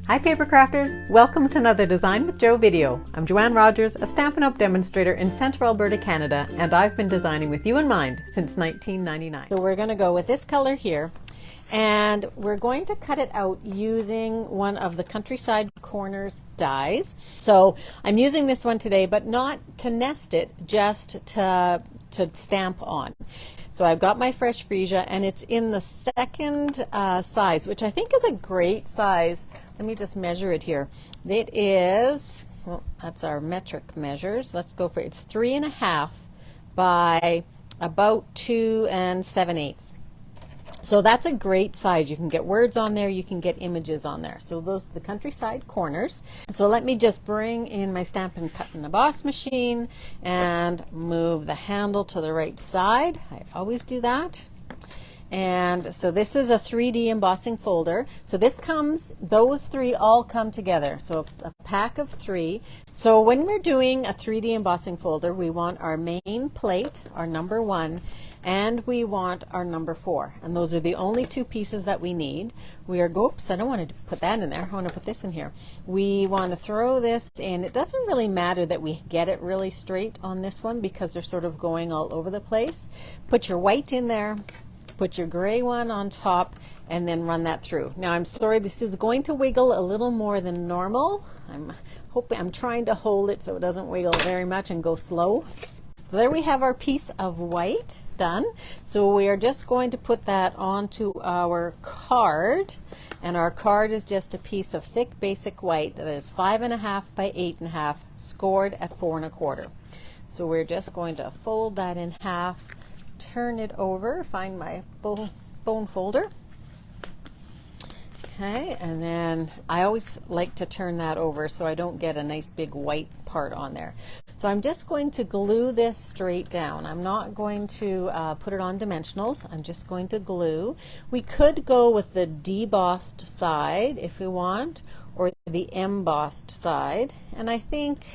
Hi paper crafters, welcome to another Design with Jo video. I'm Joanne Rogers, a Stampin' Up! Demonstrator in Central Alberta, Canada, and I've been designing with you in mind since 1999. So we're going to go with this color here, and we're going to cut it out using one of the Countryside Corners dies. So I'm using this one today, but not to nest it, just to stamp on. So I've got my fresh freesia, and it's in the second size, which I think is a great size. Let me just measure it here. It is, well, that's our metric measures. Let's go for it. It's 3.5 by about 2 7/8. So that's a great size. You can get words on there, you can get images on there. So those are the Countryside Corners. So let me just bring in my Stampin' Cut and Emboss machine and move the handle to the right side. I always do that. And so this is a 3D embossing folder. So this comes, those three all come together. So it's a pack of 3. So when we're doing a 3D embossing folder, we want our main plate, our number 1, and we want our number 4. And those are the only 2 pieces that we need. We are, oops, I don't want to put that in there. I want to put this in here. We want to throw this in. It doesn't really matter that we get it really straight on this one because they're sort of going all over the place. Put your white in there. Put your gray one on top and then run that through. Now I'm sorry, this is going to wiggle a little more than normal. I'm trying to hold it so it doesn't wiggle very much and go slow. So there we have our piece of white done. So we are just going to put that onto our card, and our card is just a piece of thick basic white that is 5.5 by 8.5 scored at 4 1/4. So we're just going to fold that in half, turn it over, find my bone folder. Okay, and then I always like to turn that over so I don't get a nice big white part on there. So I'm just going to glue this straight down. I'm not going to put it on dimensionals. I'm just going to glue. We could go with the debossed side if we want, or the embossed side, and I think,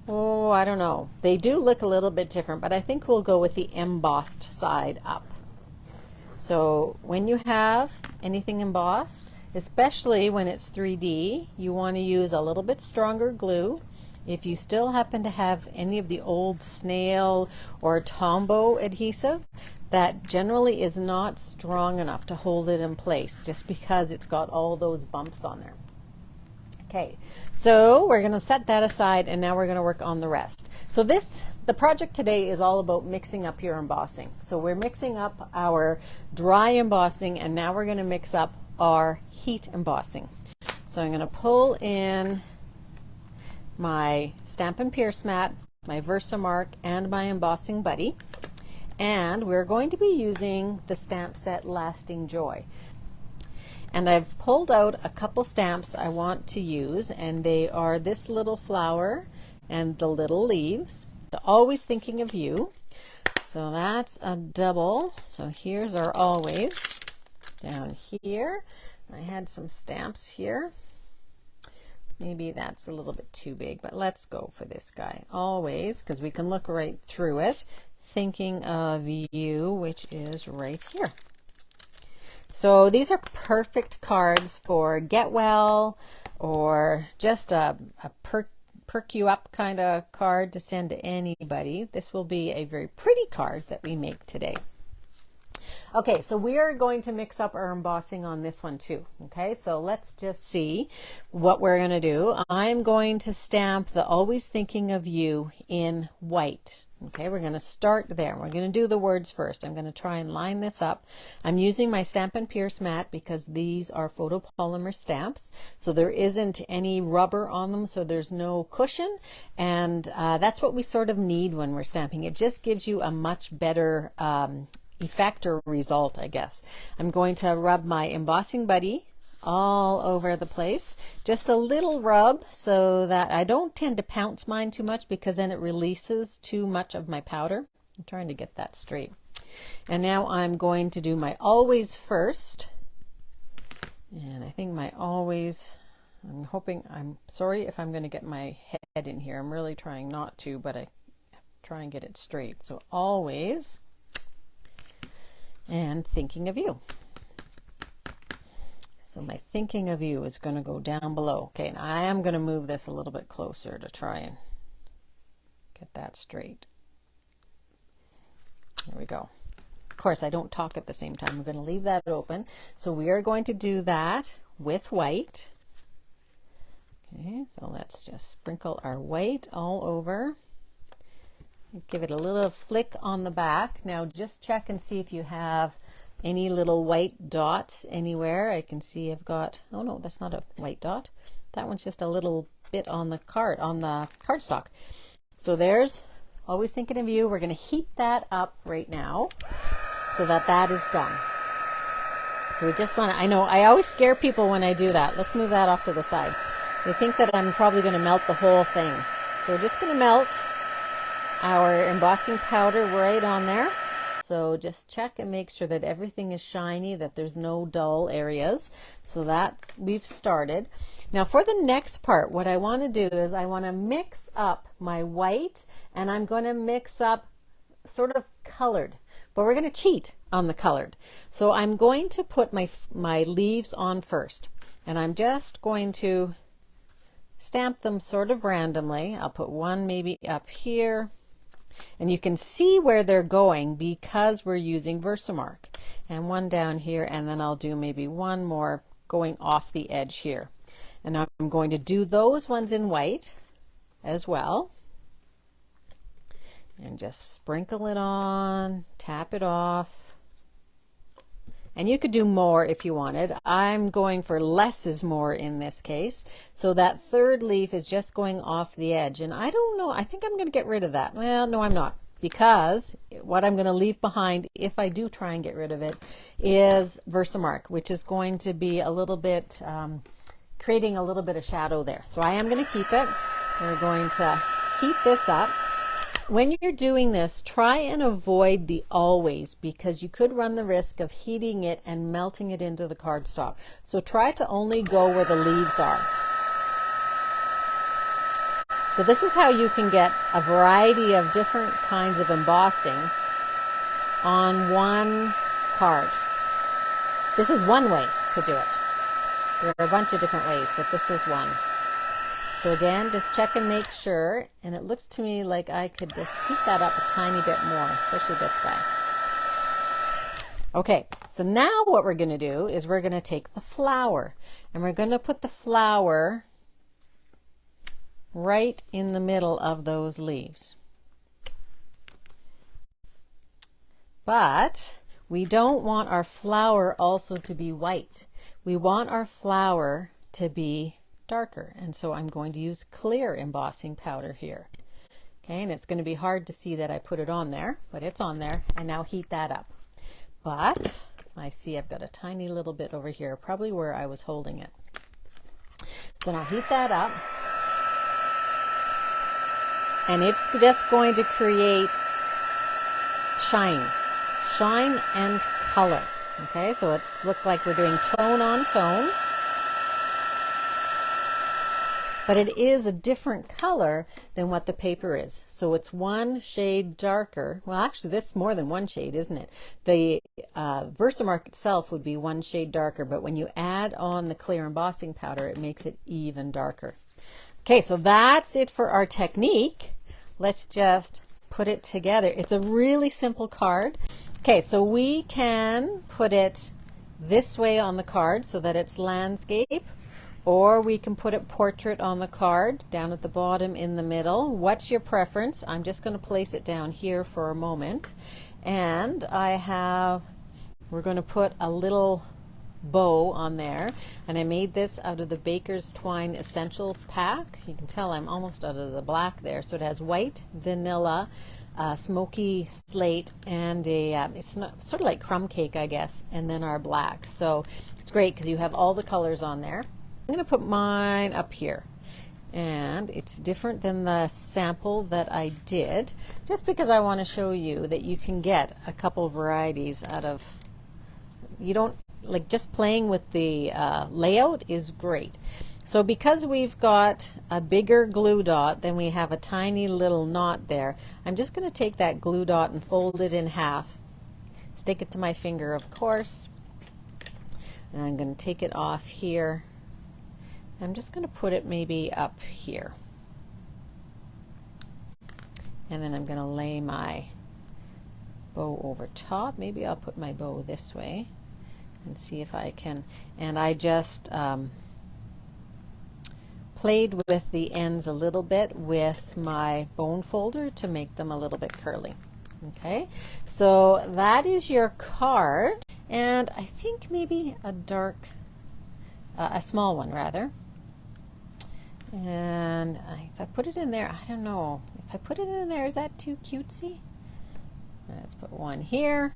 oh, I don't know. They do look a little bit different, but I think we'll go with the embossed side up. So when you have anything embossed, especially when it's 3D, you want to use a little bit stronger glue. If you still happen to have any of the old snail or Tombow adhesive, that generally is not strong enough to hold it in place just because it's got all those bumps on there. Okay, so we're going to set that aside, and now we're going to work on the rest. So the project today is all about mixing up your embossing. So we're mixing up our dry embossing, and now we're going to mix up our heat embossing. So I'm going to pull in my Stampin' Pierce mat, my Versamark, and my embossing buddy, and we're going to be using the stamp set Lasting Joy. And I've pulled out a couple stamps I want to use, and they are this little flower and the little leaves. So Always Thinking of You. So that's a double. So here's our Always down here. I had some stamps here. Maybe that's a little bit too big, but let's go for this guy. Always, because we can look right through it. Thinking of You, which is right here. So these are perfect cards for get well, or just a perk you up kind of card to send to anybody. This will be a very pretty card that we make today. Okay, so we are going to mix up our embossing on this one too. Okay, so let's just see what we're going to do. I'm going to stamp the Always Thinking of You in white. Okay, we're going to start there. We're going to do the words first. I'm going to try and line this up. I'm using my Stampin' Pierce mat because these are photopolymer stamps. So there isn't any rubber on them, so there's no cushion. And that's what we sort of need when we're stamping. It just gives you a much better effect or result, I guess. I'm going to rub my embossing buddy all over the place. Just a little rub so that I don't tend to pounce mine too much because then it releases too much of my powder. I'm trying to get that straight. And now I'm going to do my Always first. And I think my Always, I'm sorry if I'm going to get my head in here. I'm really trying not to, but I try and get it straight. So Always and Thinking of You. So my thinking of you is going to go down below. Okay, and I am going to move this a little bit closer to try and get that straight. There we go. Of course, I don't talk at the same time. I'm going to leave that open. So we are going to do that with white. Okay, so let's just sprinkle our white all over. Give it a little flick on the back. Now just check and see if you have any little white dots anywhere. I can see I've got, oh no, that's not a white dot. That one's just a little bit on the cardstock. So there's, always thinking of you. We're going to heat that up right now so that that is done. So we just want to, I know I always scare people when I do that. Let's move that off to the side. They think that I'm probably going to melt the whole thing. So we're just going to melt our embossing powder right on there. So just check and make sure that everything is shiny, that there's no dull areas. So that's, we've started. Now for the next part, what I want to do is I want to mix up my white, and I'm going to mix up sort of colored, but we're going to cheat on the colored. So I'm going to put my leaves on first, and I'm just going to stamp them sort of randomly. I'll put one maybe up here, and you can see where they're going because we're using Versamark, and one down here, and then I'll do maybe one more going off the edge here. And I'm going to do those ones in white as well, and just sprinkle it on, tap it off. And you could do more if you wanted. I'm going for less is more in this case. So that third leaf is just going off the edge. And I don't know, I think I'm going to get rid of that. Well, no, I'm not. Because what I'm going to leave behind, if I do try and get rid of it, is Versamark, which is going to be a little bit, creating a little bit of shadow there. So I am going to keep it. We're going to heat this up. When you're doing this, try and avoid the always, because you could run the risk of heating it and melting it into the cardstock. So try to only go where the leaves are. So this is how you can get a variety of different kinds of embossing on one card. This is one way to do it. There are a bunch of different ways, but this is one. So again, just check and make sure, and it looks to me like I could just heat that up a tiny bit more, especially this guy. Okay, so now what we're going to do is we're going to take the flower, and we're going to put the flower right in the middle of those leaves. But we don't want our flower also to be white. We want our flower to be darker, and so I'm going to use clear embossing powder here. Okay, and it's going to be hard to see that I put it on there, but it's on there. And now heat that up. But I see I've got a tiny little bit over here, probably where I was holding it. So now heat that up, and it's just going to create shine and color. Okay, so it's look like we're doing tone on tone. But it is a different color than what the paper is. So it's one shade darker. Well, actually, that's more than one shade, isn't it? The Versamark itself would be one shade darker, but when you add on the clear embossing powder, it makes it even darker. Okay, so that's it for our technique. Let's just put it together. It's a really simple card. Okay, so we can put it this way on the card so that it's landscape. Or we can put it portrait on the card, down at the bottom in the middle. What's your preference? I'm just going to place it down here for a moment. And we're going to put a little bow on there. And I made this out of the Baker's Twine Essentials pack. You can tell I'm almost out of the black there. So it has white, vanilla, smoky slate, and it's not, sort of like crumb cake, I guess, and then our black. So it's great because you have all the colors on there. I'm going to put mine up here, and it's different than the sample that I did, just because I want to show you that you can get a couple varieties out of, you don't, like just playing with the layout is great. So because we've got a bigger glue dot, then we have a tiny little knot there, I'm just going to take that glue dot and fold it in half, stick it to my finger, of course. And I'm going to take it off here. I'm just going to put it maybe up here. And then I'm going to lay my bow over top. Maybe I'll put my bow this way and see if I can. And I just played with the ends a little bit with my bone folder to make them a little bit curly. Okay, so that is your card, and I think maybe a dark, a small one rather. And if I put it in there, I don't know. If I put it in there, is that too cutesy? Let's put one here.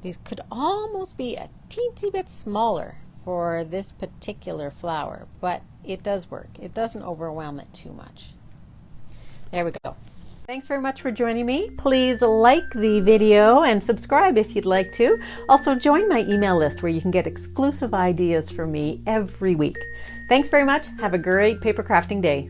These could almost be a teensy bit smaller for this particular flower, but it does work. It doesn't overwhelm it too much. There we go. Thanks very much for joining me. Please like the video and subscribe if you'd like to. Also join my email list where you can get exclusive ideas from me every week. Thanks very much. Have a great paper crafting day.